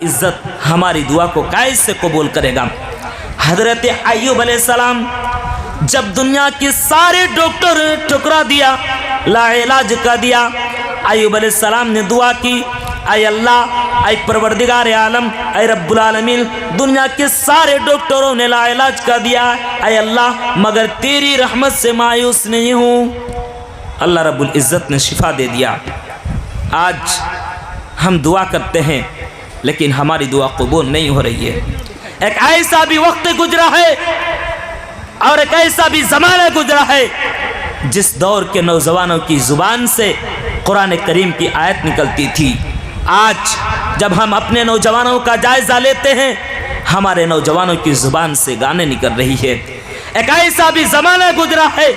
इज्जत हमारी दुआ को कैसे कबूल करेगा। हजरत अय्यूब अलैहिस्सलाम जब दुनिया के सारे डॉक्टर ठुकरा दिया, लाइलाज कर दिया, अय्यूब अलैहिस्सलाम ने दुआ की, ऐ अल्लाह, ऐ परवरदिगार आलम, ऐ रब्बुल आलमीन, दुनिया के सारे डॉक्टरों ने लाइलाज कर दिया, ऐ अल्लाह, मगर तेरी रहमत से मायूस नहीं हूँ। अल्लाह रब्बुल इज़्ज़त ने शिफा दे दिया। आज हम दुआ करते हैं लेकिन हमारी दुआ कबूल नहीं हो रही है। एक ऐसा भी वक्त गुजरा है और एक ऐसा भी ज़माना गुजरा है जिस दौर के नौजवानों की ज़ुबान से कुरान करीम की आयत निकलती थी। आज जब हम अपने नौजवानों का जायज़ा लेते हैं, हमारे नौजवानों की ज़ुबान से गाने निकल रही है। एक ऐसा भी ज़माना गुजरा है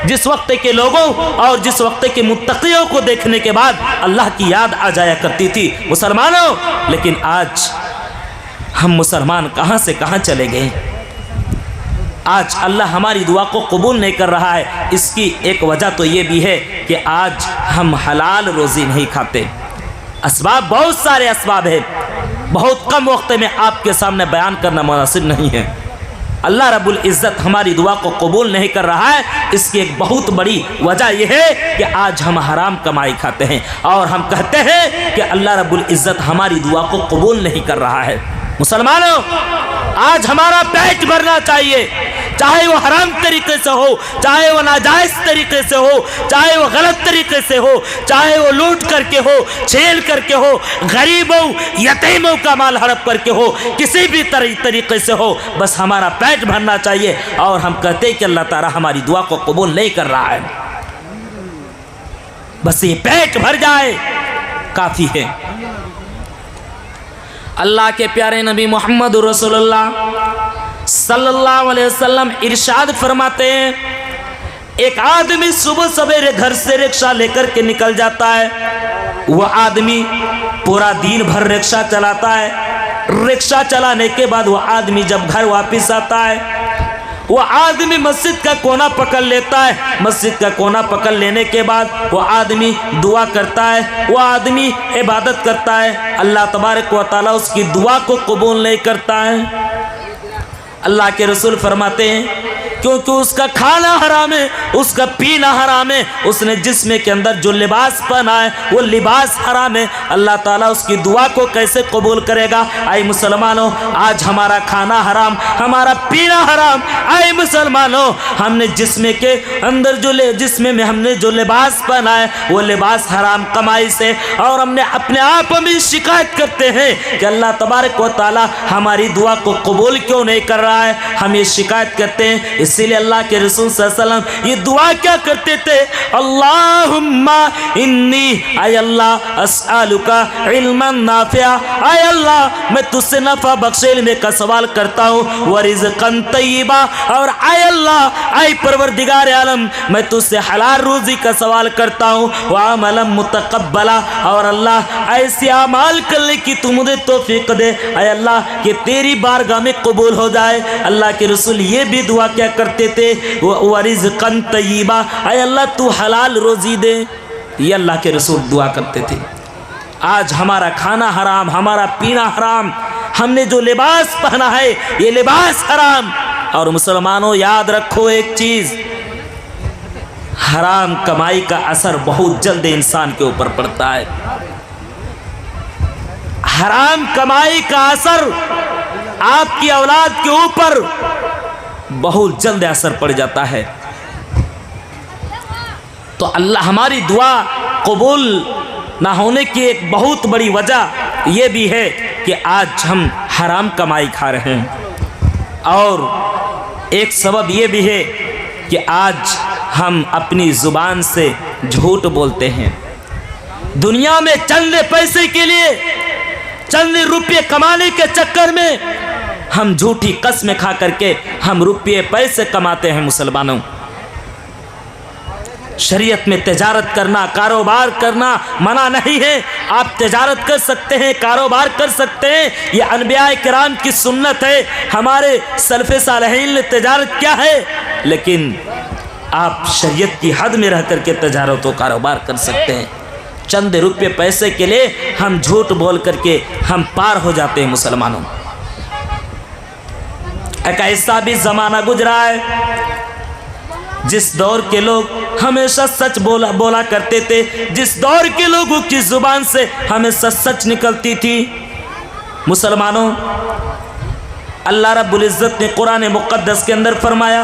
जिस वक्त के लोगों और जिस वक्त के मुत्तक़ियों को देखने के बाद अल्लाह की याद आ जाया करती थी मुसलमानों। लेकिन आज हम मुसलमान कहाँ से कहाँ चले गए। आज अल्लाह हमारी दुआ को कबूल नहीं कर रहा है। इसकी एक वजह तो ये भी है कि आज हम हलाल रोज़ी नहीं खाते। असबाब बहुत सारे असबाब है, बहुत कम वक्त में आपके सामने बयान करना मुनासिब नहीं है। अल्लाह रब्बुल इज़्ज़त हमारी दुआ को कबूल नहीं कर रहा है। इसकी एक बहुत बड़ी वजह यह है कि आज हम हराम कमाई खाते हैं और हम कहते हैं कि अल्लाह रब्बुल इज़्ज़त हमारी दुआ को कबूल नहीं कर रहा है। मुसलमानों, आज हमारा पेट भरना चाहिए, चाहे वो हराम तरीके से हो, चाहे वो नाजायज़ तरीके से हो, चाहे वो गलत तरीके से हो, चाहे वो लूट करके हो, छीन करके हो, गरीबों यतीमों का माल हड़प करके हो, किसी भी तरीके से हो, बस हमारा पेट भरना चाहिए। और हम कहते हैं कि अल्लाह ताला हमारी दुआ को कबूल नहीं कर रहा है। बस ये पेट भर जाए काफ़ी है। अल्लाह के प्यारे नबी मोहम्मद रसूलुल्लाह सल्लल्लाहु अलैहि वसल्लम इरशाद फरमाते हैं, एक आदमी सुबह सवेरे घर से रिक्शा लेकर के निकल जाता है। वह आदमी पूरा दिन भर रिक्शा चलाता है। रिक्शा चलाने के बाद वह आदमी जब घर वापस आता है, वह आदमी मस्जिद का कोना पकड़ लेता है। मस्जिद का कोना पकड़ लेने के बाद वह आदमी दुआ करता है, वह आदमी इबादत करता है। अल्लाह तबारक व तआला उसकी दुआ को कबूल नहीं करता है। अल्लाह के रसूल फरमाते हैं, क्योंकि उसका खाना हराम है, उसका पीना हराम है, उसने जिस्म के अंदर जो लिबास पहना है वो लिबास हराम है। अल्लाह ताला उसकी दुआ को कैसे कबूल करेगा। आए मुसलमानों, आज हमारा खाना हराम, हमारा पीना हराम। आए मुसलमानों, हमने जिस्म के अंदर जिस्म में हमने जो लिबास पहना है वो लिबास हराम कमाई से। और हमने अपने आप में शिकायत करते हैं कि अल्लाह तबारक व तआला हमारी दुआ को कबूल क्यों नहीं कर रहा है। हम ये शिकायत करते हैं। इसीलिए अल्लाह के रसूल सल्लल्लाहु अलैहि वसल्लम ये दुआ क्या करते थे, अल्लाहुम्मा इन्नी, आय अल्लाह अस्अलुका इल्मन नाफिया, आय अल्लाह मैं तुझसे नफा बख्शे इल्म का सवाल करता हूँ, व रिज़्क़न तय्यबा, और आय अल्लाह, आय परवरदिगार आलम मैं तुझसे हलाल रोज़ी का सवाल करता हूँ, व अमलन मुतक़ब्बला, और अल्लाह ऐसे अमाल करने की तू मुझे तौफीक दे, आय अल्लाह कि तेरी बारगाह में कबूल हो जाए। अल्लाह के रसूल ये भी दुआ क्या करते थे, व रिज़्क़न तय्यबा, आय अल्लाह तू हलाल रोज़ी दे। ये अल्लाह के रसूल दुआ करते थे। आज हमारा खाना हराम, हमारा पीना हराम, हमने जो लिबास पहना है ये लिबास हराम। और मुसलमानों याद रखो एक चीज़, हराम कमाई का असर बहुत जल्द इंसान के ऊपर पड़ता है। हराम कमाई का असर आपकी औलाद के ऊपर बहुत जल्द असर पड़ जाता है। तो अल्लाह हमारी दुआ कबूल ना होने की एक बहुत बड़ी वजह यह भी है कि आज हम हराम कमाई खा रहे हैं। और एक सबब यह भी है कि आज हम अपनी ज़ुबान से झूठ बोलते हैं। दुनिया में चंद पैसे के लिए, चंद रुपये कमाने के चक्कर में हम झूठी कसमें खा करके हम रुपये पैसे कमाते हैं। मुसलमानों, शरीयत में तिजारत करना, कारोबार करना मना नहीं है। आप तिजारत कर सकते हैं, कारोबार कर सकते हैं, ये अनबिया किराम की सुन्नत है। हमारे सल्फ़े सालेहीन ने तिजारत क्या है, लेकिन आप शरीयत की हद में रह करके तिजारत व कारोबार कर सकते हैं। चंद रुपये पैसे के लिए हम झूठ बोल करके हम पार हो जाते हैं मुसलमानों। एक ऐसा भी ज़माना गुजरा है जिस दौर के लोग हमेशा सच बोला करते थे, जिस दौर के लोगों की ज़ुबान से हमेशा सच निकलती थी। मुसलमानों, अल्लाह रब्बुल इज़्ज़त ने कुरान मुक़द्दस के अंदर फरमाया,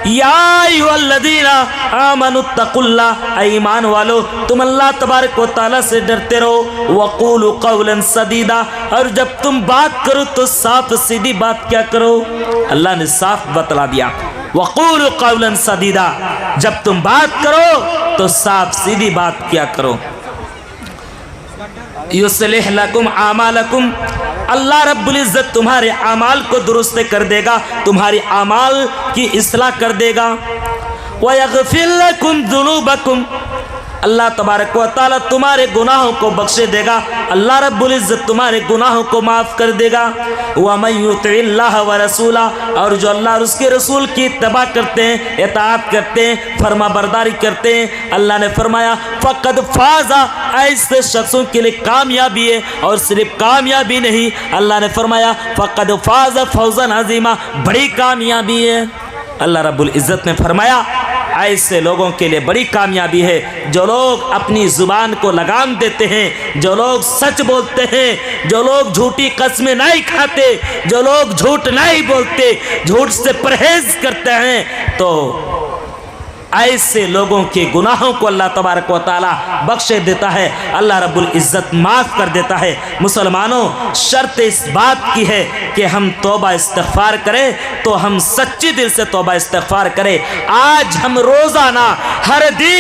या अय्युहल्लज़ीना आमनुत्तकुल्लाह, ईमान वालो तुम अल्लाह तबारक व तआला से डरते रहो, वक़ूलु क़ौलन सदीदा, और जब तुम बात करो तो साफ सीधी बात क्या करो। अल्लाह ने साफ बतला दिया, वक़ूलु क़ौलन सदीदा, जब तुम बात करो तो साफ सीधी बात क्या करो। युस्लिह लकुम आमालकुम, अल्लाह रब्बुल इज़्ज़त तुम्हारे आमाल को दुरुस्त कर देगा, तुम्हारी आमाल की इस्लाह कर देगा। व यग़फ़िर लकुम ज़ुनूबकुम, अल्लाह तबारक व तआला तुम्हारे गुनाहों को बख्शे देगा, अल्लाह रब्बुल इज़्ज़त तुम्हारे गुनाहों को माफ़ कर देगा। व मन युतिइल्लाह व रसूला, और जो अल्लाह और उसके रसूल की इत्तबा करते हैं, इताअत करते हैं, फरमा बरदारी करते हैं, अल्लाह ने फरमाया फ़क़द फ़ाज़ा, ऐसे शख्सों के लिए कामयाबी है। और सिर्फ कामयाबी नहीं, अल्लाह ने फरमाया फ़क़द फ़ाज़ा फ़ौज़न अज़ीमा, बड़ी कामयाबी है। अल्लाह रब्बुल इज़्ज़त ने फरमाया ऐसे लोगों के लिए बड़ी कामयाबी है जो लोग अपनी ज़ुबान को लगाम देते हैं, जो लोग सच बोलते हैं, जो लोग झूठी कस्में नहीं खाते, जो लोग झूठ नहीं बोलते, झूठ से परहेज करते हैं। तो ऐसे लोगों के गुनाहों को अल्लाह तबारक व तआला बख्शे देता है, अल्लाह रब्बुल इज़्ज़त माफ़ कर देता है। मुसलमानों, शर्त इस बात की है कि हम तौबा इस्तिग़फ़ार करें, तो हम सच्चे दिल से तौबा इस्तिग़फ़ार करें। आज हम रोज़ाना हर दिन